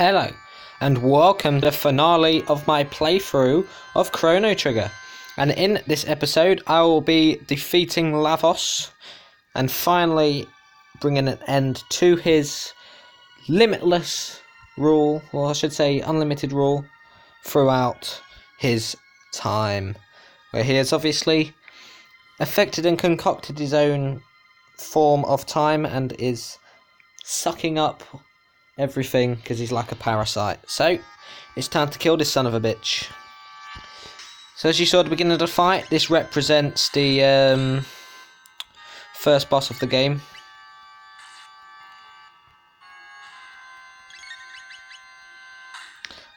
Hello, and welcome to the finale of my playthrough of Chrono Trigger. And in this episode, I will be defeating Lavos and finally bringing an end to his limitless rule, or I should say unlimited rule, throughout his time, where he has obviously affected and concocted his own form of time and is sucking up everything because he's like a parasite. So it's time to kill this son of a bitch. So as you saw at the beginning of the fight, this represents the first boss of the game.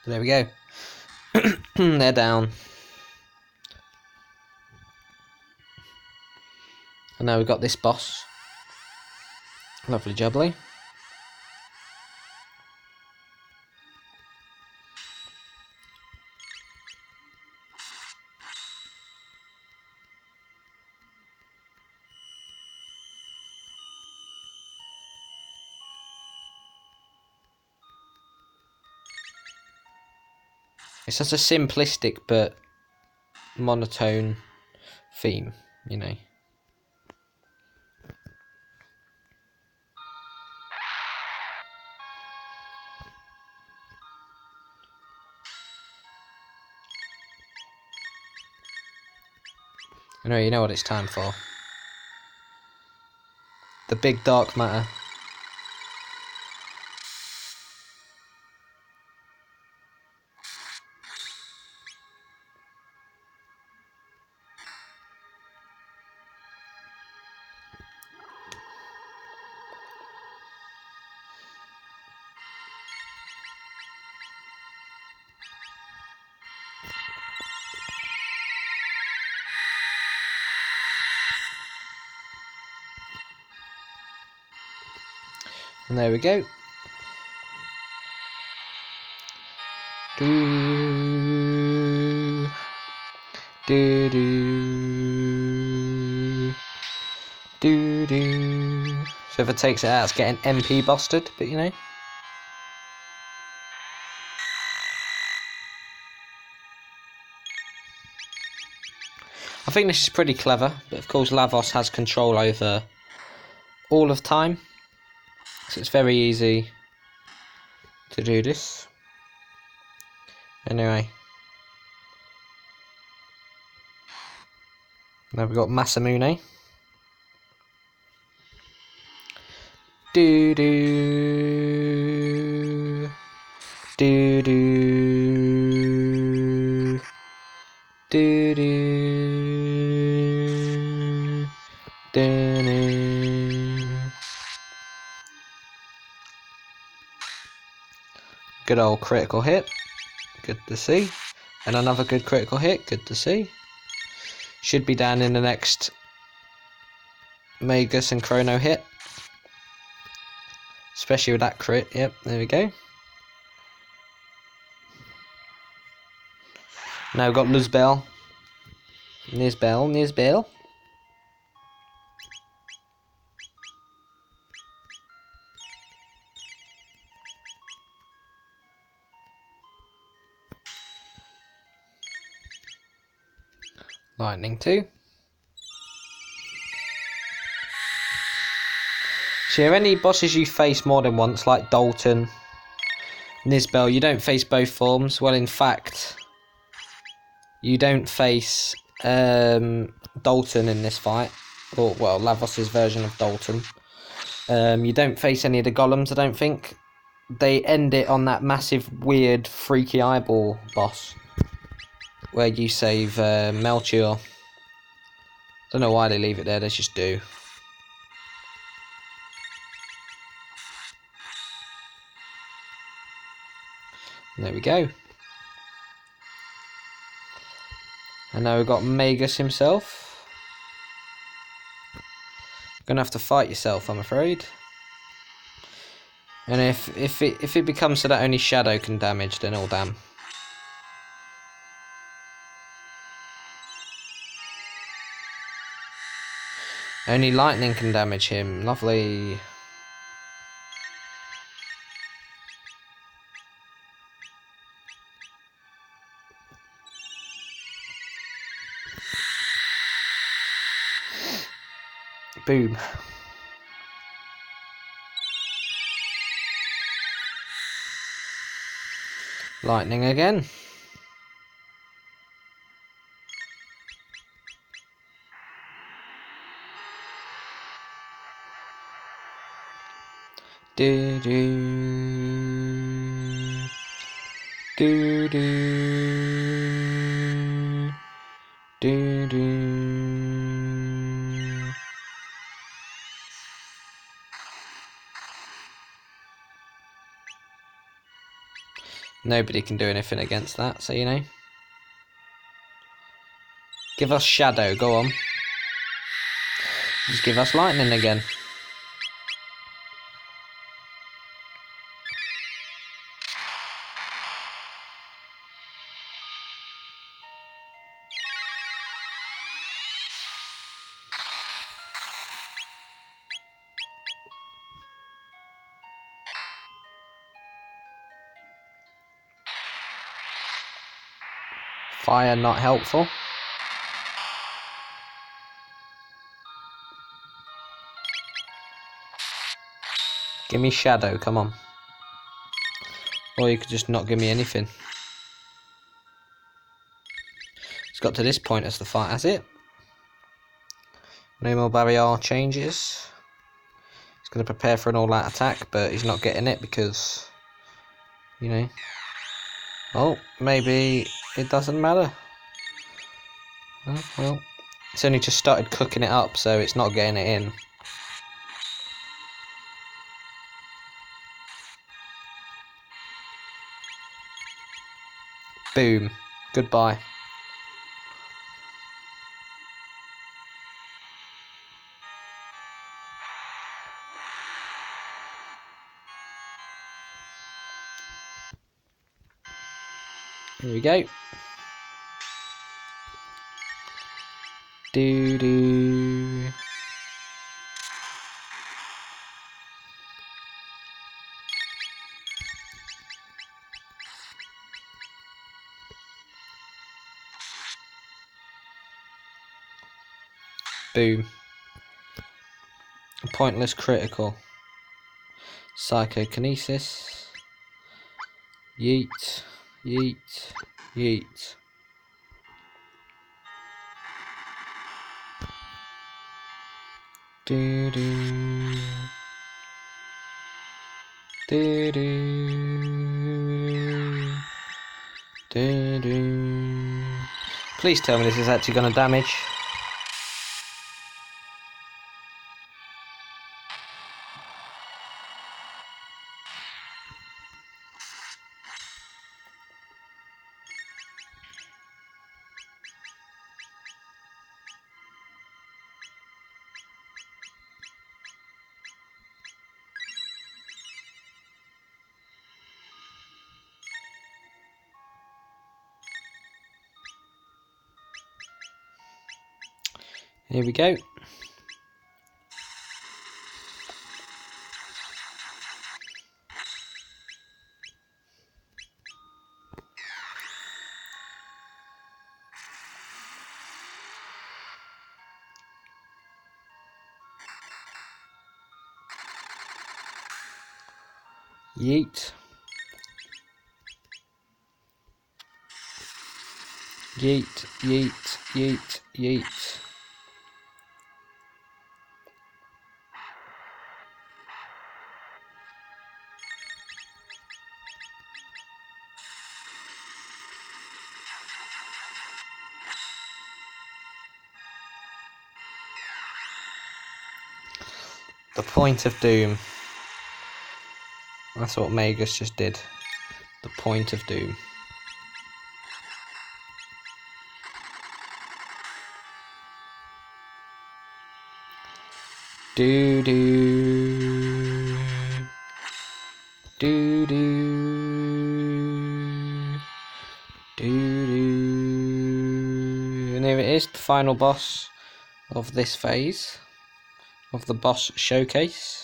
There we go. They're down. And now we've got this boss. Lovely jubbly. It's such a simplistic but monotone theme, you know. Anyway, you know what it's time for. The big dark matter. And there we go. Do do do do do. So if it takes it out, it's getting MP busted, but you know. I think this is pretty clever, but of course Lavos has control over all of time. So it's very easy to do this. Anyway. Now we've got Masamune. Do do do do do do do. Good old critical hit. Good to see. And another good critical hit. Good to see. Should be down in the next Magus and Chrono hit. Especially with that crit. Yep, there we go. Now we've got Luzbel. Nizbel. Lightning too. So any bosses you face more than once, like Dalton, Nizbel, you don't face both forms. Well, in fact, you don't face Dalton in this fight, or well, Lavos' version of Dalton. You don't face any of the golems, I don't think. They end it on that massive, weird, freaky eyeball boss, where you save Melchior. Don't know why they leave it there, they just do. And there we go. And now we've got Magus himself. Gonna have to fight yourself, I'm afraid. And if it becomes so that only Shadow can damage, then all damn. Only lightning can damage him. Lovely. Boom. Lightning again. Do do do do do do. Nobody can do anything against that, so you know. Give us shadow, go on. Just give us lightning again. Fire not helpful. Give me shadow, come on. Or you could just not give me anything. It's got to this point as the fight, has it? No more barrier changes. He's going to prepare for an all-out attack, but he's not getting it because, you know. Oh, maybe it doesn't matter. Oh, well, it's only just started cooking it up, so it's not getting it in. Boom. Goodbye. Here we go. Do do. Boom. A pointless critical. Psychokinesis. Yeet. Yeet. Yeet. Do do. Do do. Do do. Please tell me this is actually going to damage. Here we go. Yeet. Yeet, yeet, yeet, yeet. The point of doom. That's what Magus just did. The point of doom. Do do. Do do. Do do. And here it is, the final boss of this phase of the boss showcase.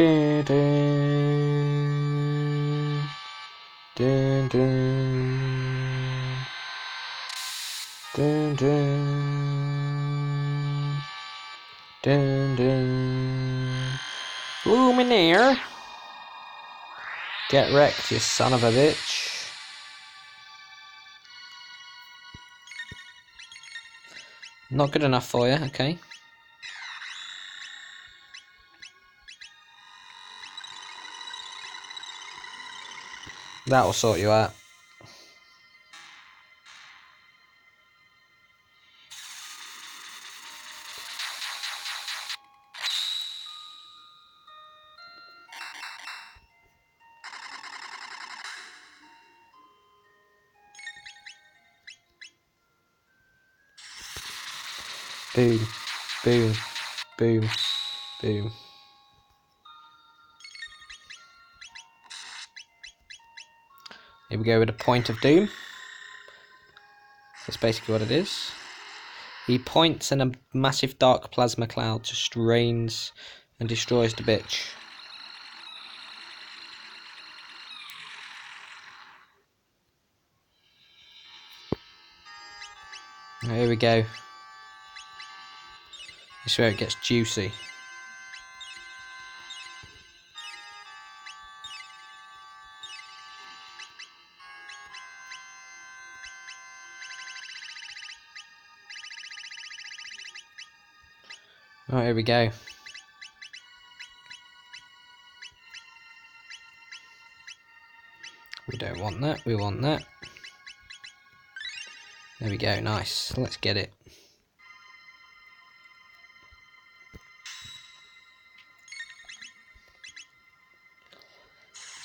Dun, dun. Dun, dun. Dun, dun. Dun, dun. Ooh, Meneer. Get wrecked, you son of a bitch. Not good enough for you, okay. That will sort you out. Boom, boom, boom, boom. Here we go with a point of doom. That's basically what it is. He points and a massive dark plasma cloud just rains and destroys the bitch. Here we go. This is where it gets juicy. Right, here we go. We don't want that, we want that. There we go, nice. Let's get it.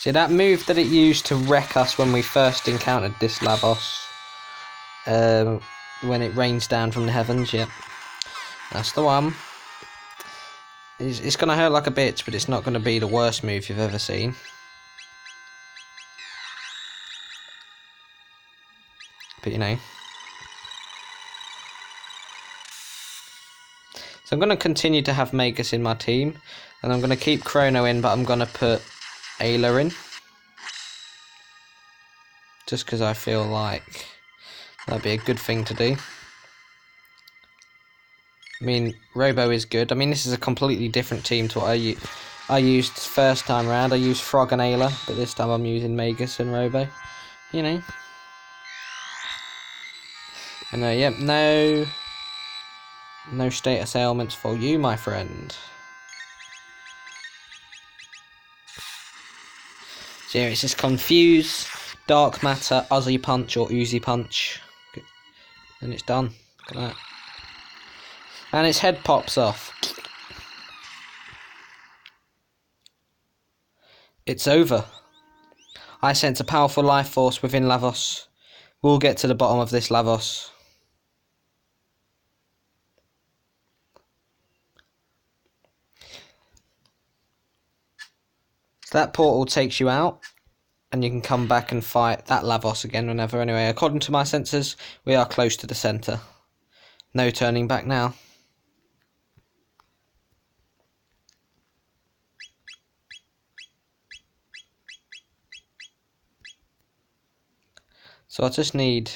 See that move that it used to wreck us when we first encountered this Lavos? When it rains down from the heavens, yep. That's the one. It's going to hurt like a bitch, but it's not going to be the worst move you've ever seen. But you know. So I'm going to continue to have Magus in my team. And I'm going to keep Chrono in, but I'm going to put Ayla in. Just because I feel like that'd be a good thing to do. I mean, Robo is good. I mean, this is a completely different team to what I used first time around. I used Frog and Ayla, but this time I'm using Magus and Robo. You know. And yep, no status ailments for you, my friend. So yeah, it's just Confuse, Dark Matter, Aussie Punch or Oozy Punch. And it's done. Look at that. And its head pops off. It's over. I sense a powerful life force within Lavos. We'll get to the bottom of this, Lavos. So that portal takes you out, and you can come back and fight that Lavos again whenever. Anyway, according to my sensors, we are close to the centre. No turning back now. So I just need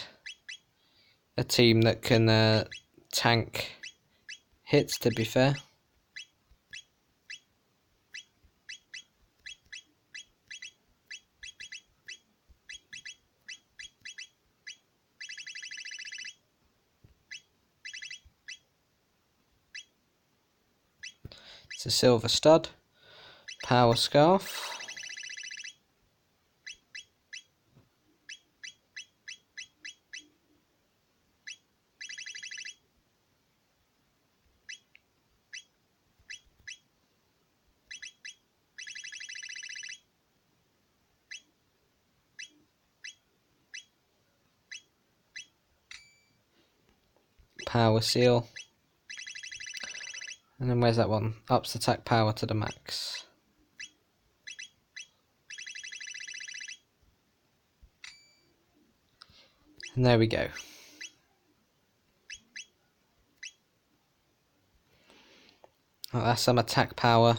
a team that can tank hits, to be fair. It's a Silver Stud, Power Scarf, Power Seal, and then where's that one? Ups attack power to the max. And there we go. Oh, that's some attack power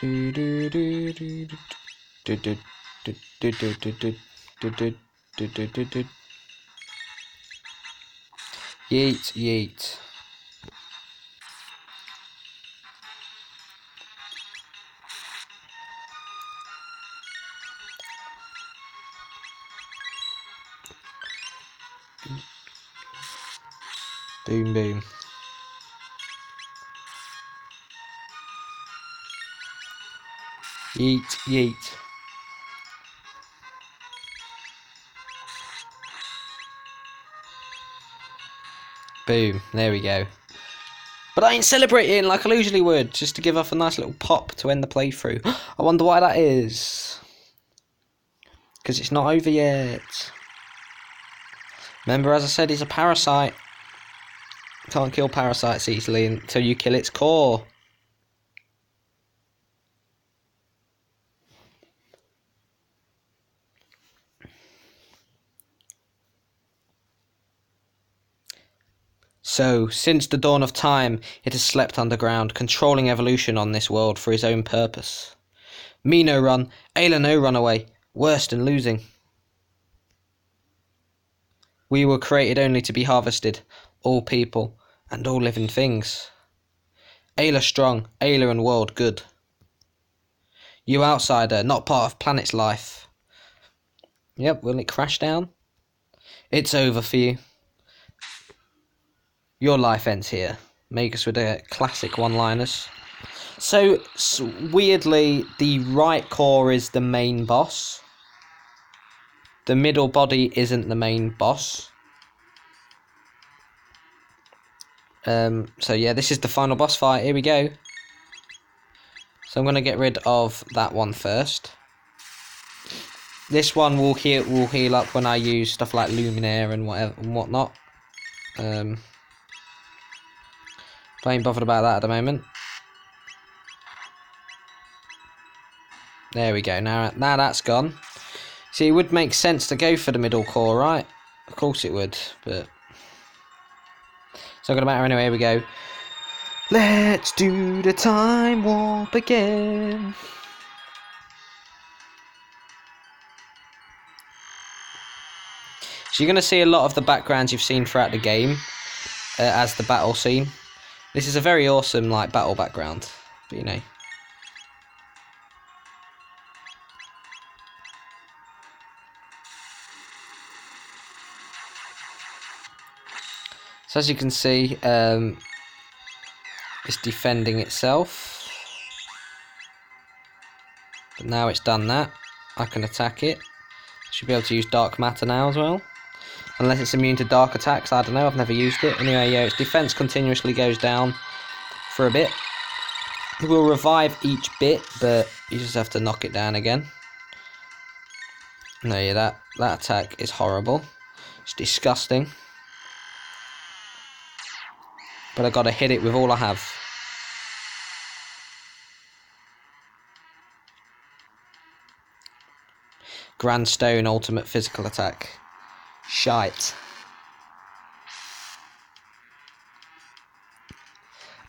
Do do do do do do do do do do do do do do do. Yeet yeet. Boom boom. Yeet yeet. Boom. There we go. But I ain't celebrating like I usually would, just to give off a nice little pop to end the playthrough. I wonder why that is. Because it's not over yet. Remember, as I said, he's a parasite. Can't kill parasites easily until you kill its core. So, since the dawn of time, it has slept underground, controlling evolution on this world for his own purpose. Me no run, Ayla no run away, worse than losing. We were created only to be harvested, all people, and all living things. Ayla strong, Ayla and world good. You outsider, not part of planet's life. Yep, will it crash down? It's over for you. Your life ends here. Make us with the classic one-liners. So, weirdly, the right core is the main boss. The middle body isn't the main boss. So yeah, this is the final boss fight. Here we go. So I'm going to get rid of that one first. This one will heal up when I use stuff like Luminaire and whatnot. I ain't bothered about that at the moment. There we go. Now that's gone. See, it would make sense to go for the middle core, right? Of course it would, but it's not gonna matter anyway. Here we go. Let's do the time warp again. So you're gonna see a lot of the backgrounds you've seen throughout the game as the battle scene. This is a very awesome like battle background, but you know. So as you can see, it's defending itself. But now it's done that, I can attack it. Should be able to use dark matter now as well. Unless it's immune to dark attacks, I don't know, I've never used it. Anyway, yeah, its defense continuously goes down for a bit. It will revive each bit, but you just have to knock it down again. No, yeah, that attack is horrible. It's disgusting. But I gotta hit it with all I have. Grand Stone ultimate physical attack. Shite.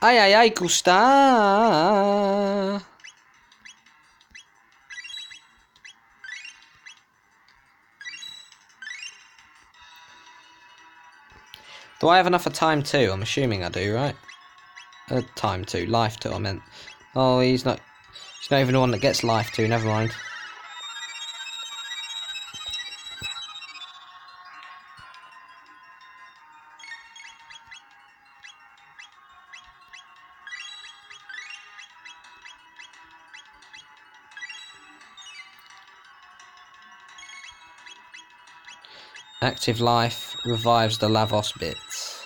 Ay ay ay, gusta. Do I have enough for time 2? I'm assuming I do, right? Time 2, life 2 I meant. Oh, he's not even the one that gets life 2, never mind. Active life revives the Lavos bits.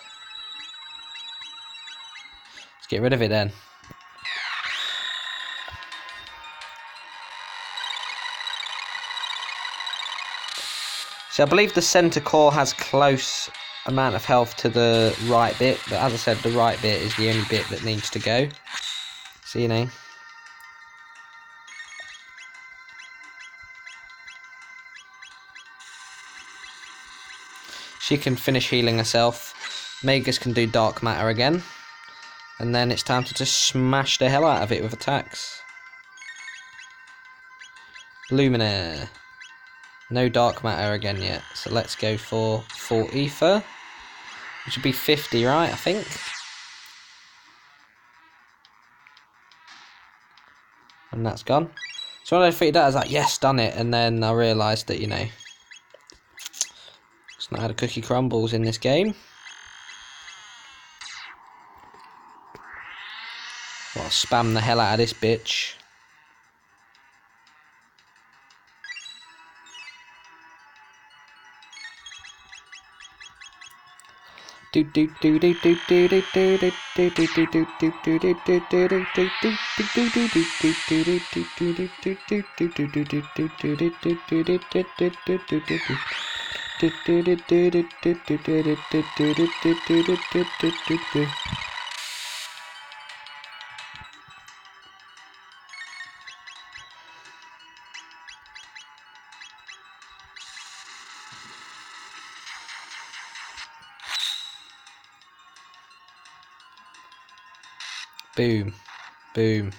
Let's get rid of it then. So I believe the centre core has close amount of health to the right bit, but as I said, the right bit is the only bit that needs to go. So you know. She can finish healing herself. Magus can do dark matter again. And then it's time to just smash the hell out of it with attacks. Luminaire. No dark matter again yet. So let's go for full ether. Which would be 50, right? I think. And that's gone. So when I defeated that, I was like, yes, done it. And then I realised that, you know, it's not how the cookie crumbles in this game. Well, I'll spam the hell out of this bitch. Boom. Boom.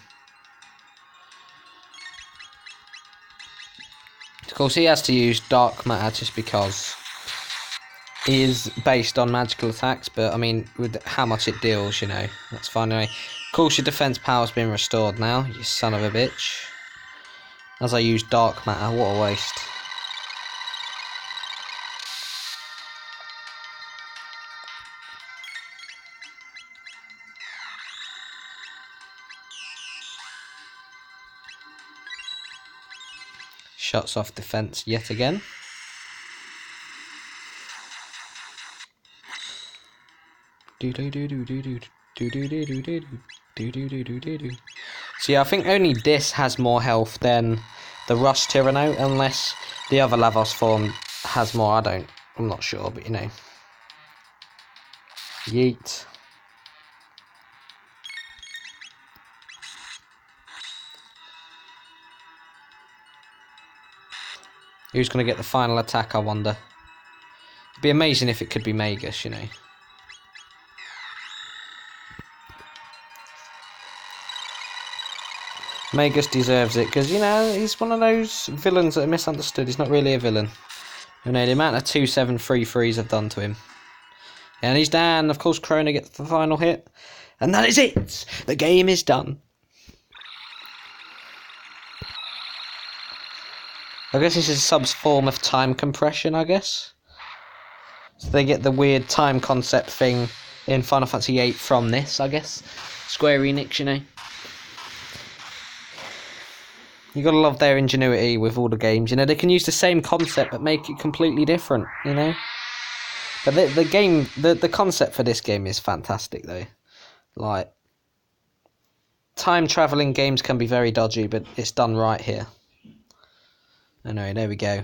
Of course, he has to use dark matter just because it is based on magical attacks, but I mean, with how much it deals, you know, that's fine anyway. Of course, your defense power's been restored now, you son of a bitch. As I use dark matter, what a waste. Shuts off defense yet again. So yeah, I think only this has more health than the Rust Tyranno, unless the other Lavos form has more. I'm not sure, but you know. Yeet. Who's going to get the final attack, I wonder? It'd be amazing if it could be Magus, you know. Magus deserves it, because, you know, he's one of those villains that are misunderstood. He's not really a villain. You know, the amount of 2-7-3-3s have done to him. And he's down. Of course, Chrono gets the final hit. And that is it! The game is done. I guess this is some form of time compression, I guess. So they get the weird time concept thing in Final Fantasy VIII from this, I guess. Square Enix, you know. You gotta love their ingenuity with all the games, you know. They can use the same concept but make it completely different, you know. But the concept for this game is fantastic, though. Like, time traveling games can be very dodgy, but it's done right here. Anyway, there we go.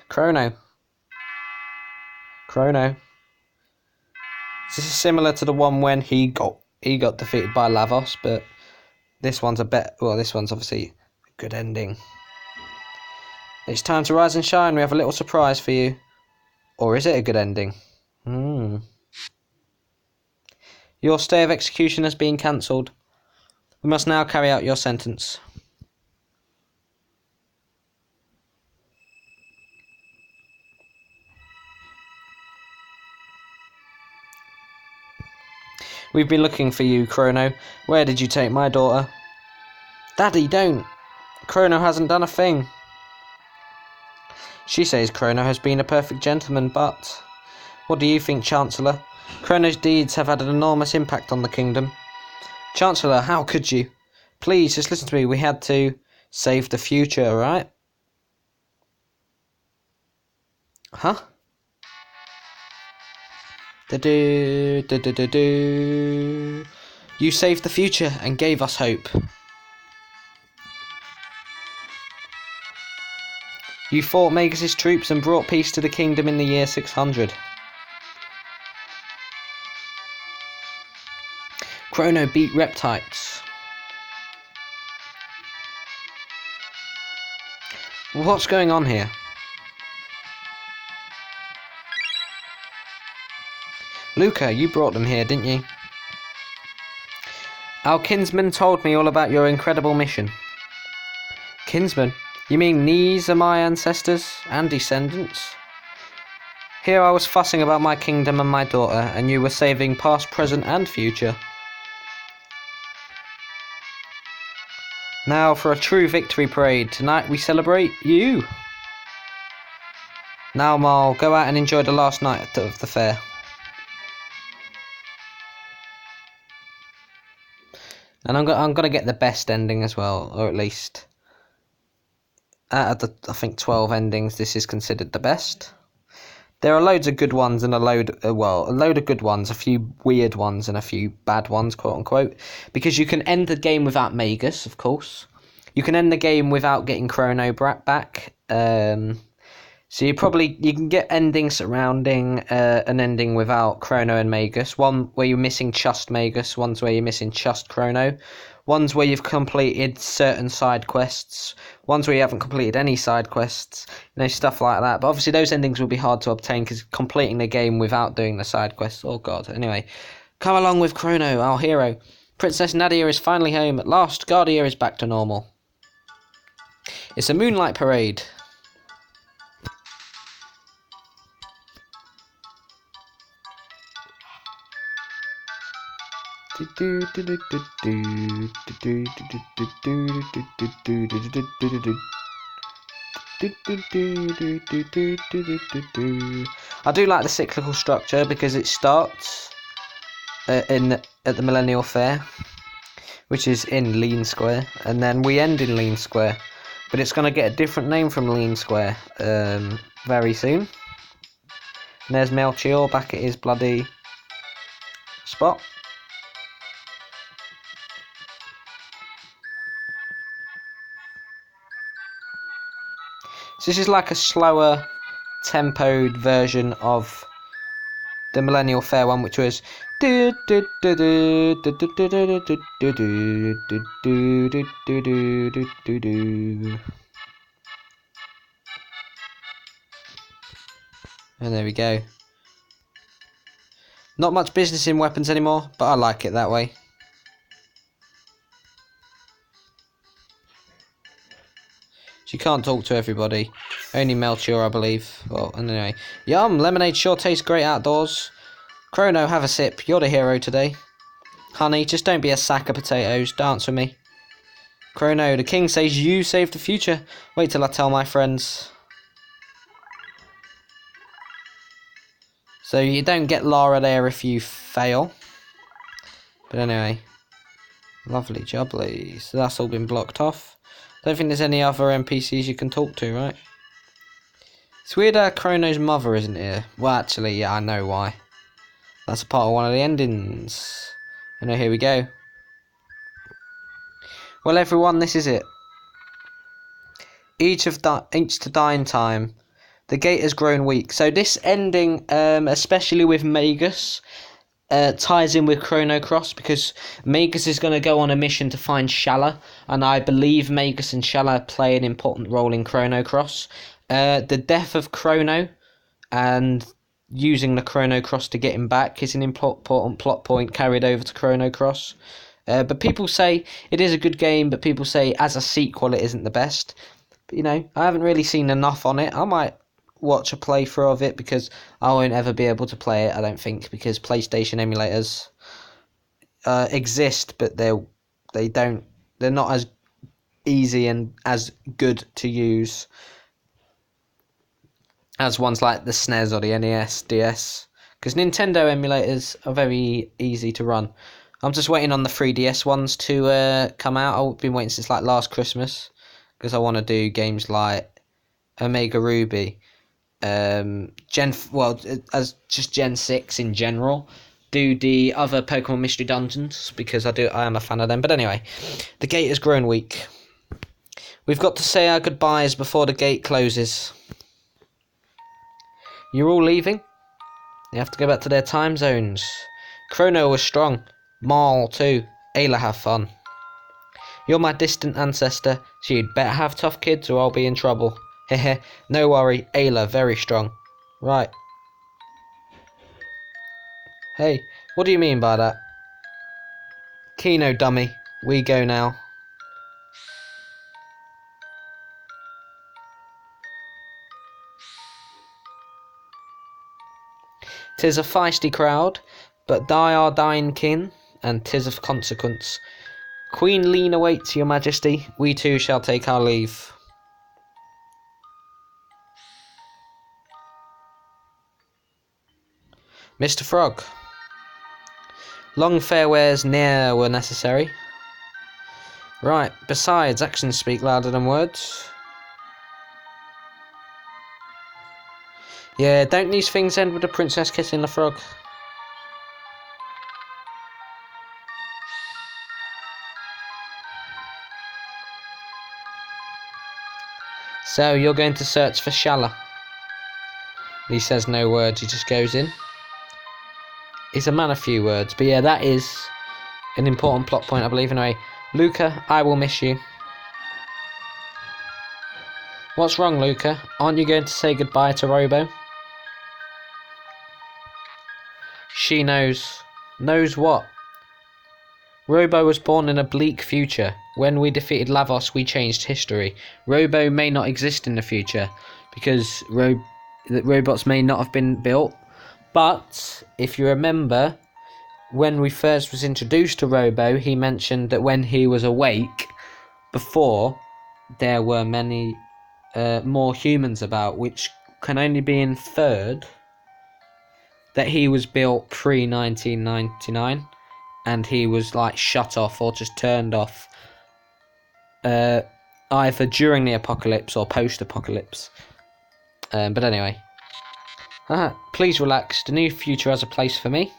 Chrono. This is similar to the one when he got defeated by Lavos, but this one's this one's obviously a good ending. It's time to rise and shine. We have a little surprise for you. Or is it a good ending? Your stay of execution has been cancelled. We must now carry out your sentence. We've been looking for you, Chrono. Where did you take my daughter? Daddy, don't! Chrono hasn't done a thing. She says Chrono has been a perfect gentleman, but... What do you think, Chancellor? Chrono's deeds have had an enormous impact on the kingdom. Chancellor, how could you? Please, just listen to me. We had to save the future, right? Huh? You saved the future and gave us hope. You fought Magus' troops and brought peace to the kingdom in the year 600. Chrono beat reptites. What's going on here? Luca, you brought them here, didn't you? Our kinsman told me all about your incredible mission. Kinsman? You mean these are my ancestors and descendants? Here I was fussing about my kingdom and my daughter, and you were saving past, present, and future. Now for a true victory parade. Tonight we celebrate you. Now, Marl, go out and enjoy the last night of the fair. And I'm gonna get the best ending as well, or at least out of the, I think, 12 endings, this is considered the best. There are loads of good ones and a load of good ones, a few weird ones and a few bad ones, quote unquote. Because you can end the game without Magus, of course. You can end the game without getting Chrono back. So you can get endings surrounding an ending without Chrono and Magus. One where you're missing just Magus, one's where you're missing just Chrono. One's where you've completed certain side quests. One's where you haven't completed any side quests. Stuff like that. But obviously those endings will be hard to obtain because completing the game without doing the side quests. Oh god. Anyway, come along with Chrono, our hero. Princess Nadia is finally home at last. Guardia is back to normal. It's a moonlight parade. I do like the cyclical structure because it starts at the Millennial Fair, which is in Lean Square, and then we end in Lean Square, but it's going to get a different name from Lean Square very soon. And there's Melchior back at his bloody spot. So this is like a slower tempoed version of the Millennial Fair one, which was and there we go. Not much business in weapons anymore, but I like it that way. You can't talk to everybody. Only Melchior, I believe. Well, anyway. Yum! Lemonade sure tastes great outdoors. Chrono, have a sip. You're the hero today. Honey, just don't be a sack of potatoes. Dance with me. Chrono, the king says you saved the future. Wait till I tell my friends. So you don't get Lara there if you fail. But anyway. Lovely jubbly. So that's all been blocked off. Don't think there's any other NPCs you can talk to, right? It's weird Chrono's mother isn't here. Well, actually, yeah, I know why. That's a part of one of the endings. And here we go. Well, everyone, this is it. Each to die in time. The gate has grown weak. So this ending, especially with Magus, ties in with Chrono Cross because Magus is going to go on a mission to find Shala, and I believe Magus and Shala play an important role in Chrono Cross. The death of Chrono and using the Chrono Cross to get him back is an important plot point carried over to Chrono Cross. But people say it is a good game, but people say as a sequel it isn't the best. But, I haven't really seen enough on it. I might watch a playthrough of it because I won't ever be able to play it, I don't think, because PlayStation emulators exist, but they're not as easy and as good to use as ones like the SNES or the NES, DS, because Nintendo emulators are very easy to run. I'm just waiting on the 3DS ones to come out. I've been waiting since like last Christmas because I want to do games like Omega Ruby, as just Gen 6 in general, do the other Pokemon Mystery Dungeons because I am a fan of them. But anyway, the gate has grown weak. We've got to say our goodbyes before the gate closes. You're all leaving? They have to go back to their time zones. Chrono was strong. Marl too. Ayla have fun. You're my distant ancestor, so you'd better have tough kids or I'll be in trouble. Hehe, no worry, Ayla very strong. Right. Hey, what do you mean by that? Kino, dummy. We go now. "'Tis a feisty crowd, but die our dying kin, and 'tis of consequence. Queen Lean awaits your majesty, we too shall take our leave." Mr. Frog. "Long farewells ne'er were necessary." Right, besides, actions speak louder than words. Yeah, don't these things end with the princess kissing the frog? So, you're going to search for Shala. He says no words, he just goes in. He's a man of few words, but yeah, that is an important plot point, I believe, anyway. "Luca, I will miss you." "What's wrong, Luca? Aren't you going to say goodbye to Robo?" She knows. Knows what? "Robo was born in a bleak future. When we defeated Lavos, we changed history. Robo may not exist in the future, because robots may not have been built. But, if you remember, when we first was introduced to Robo, he mentioned that when he was awake, before, there were many more humans about, which can only be inferred that he was built pre-1999, and he was like shut off or just turned off either during the apocalypse or post-apocalypse. But anyway. Please relax, the new future has a place for me."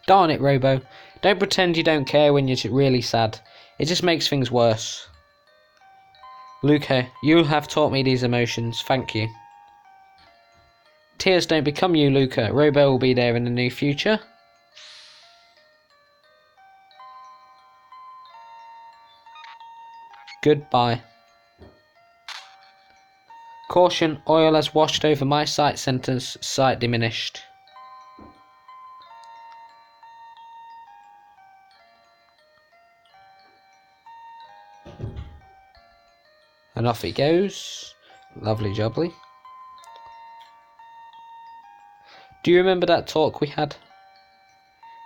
Darn it, Robo. Don't pretend you don't care when you're really sad. It just makes things worse. "Luca, you have taught me these emotions, thank you." "Tears don't become you, Luca. Robo will be there in the new future." Goodbye. "Caution, oil has washed over my sight sentence, sight diminished." And off he goes. Lovely jubbly. Do you remember that talk we had?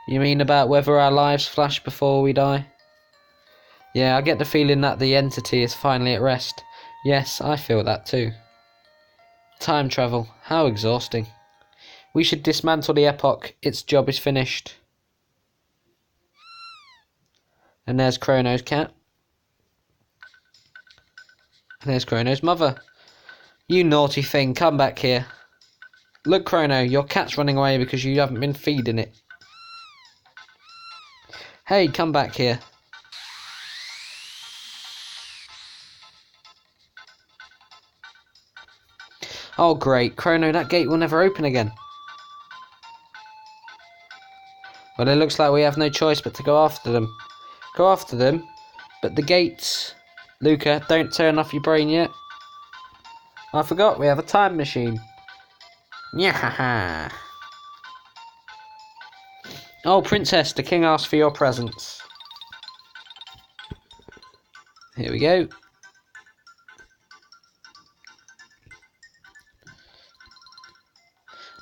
You mean about whether our lives flash before we die? Yeah, I get the feeling that the entity is finally at rest. Yes, I feel that too. Time travel, how exhausting. We should dismantle the epoch, its job is finished. And there's Chrono's cat. And there's Chrono's mother. "You naughty thing, come back here." "Look, Chrono, your cat's running away because you haven't been feeding it." "Hey, come back here." Oh great, Chrono, that gate will never open again. Well, it looks like we have no choice but to go after them. Go after them? But the gates... Luca, don't turn off your brain yet. I forgot, we have a time machine. Nyahaha. "Oh, Princess, the king asked for your presents." Here we go.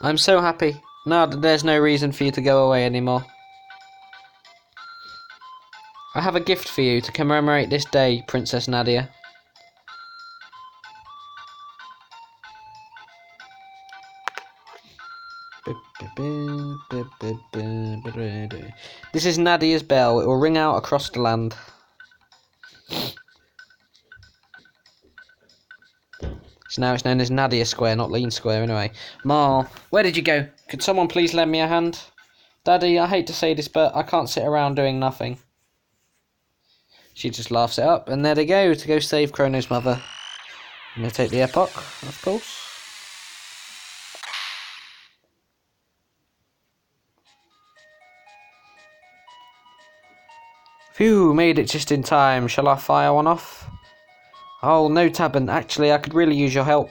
"I'm so happy. Now that there's no reason for you to go away anymore. I have a gift for you to commemorate this day, Princess Nadia." "This is Nadia's bell. It will ring out across the land." So now it's known as Nadia Square, not Lean Square, anyway. "Ma, where did you go? Could someone please lend me a hand? Daddy, I hate to say this, but I can't sit around doing nothing." She just laughs it up, and there they go, to go save Chrono's mother. And they take the epoch, of course. Phew, made it just in time. Shall I fire one off? "Oh, no, Tabin. Actually, I could really use your help."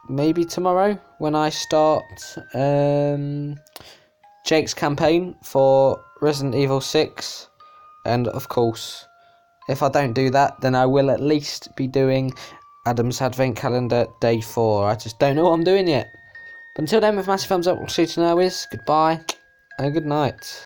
maybe tomorrow when I start Jake's campaign for Resident Evil 6. And of course, if I don't do that, then I will at least be doing Adam's Advent Calendar Day 4. I just don't know what I'm doing yet. But until then, with massive thumbs up, we'll see you to know is goodbye and good night.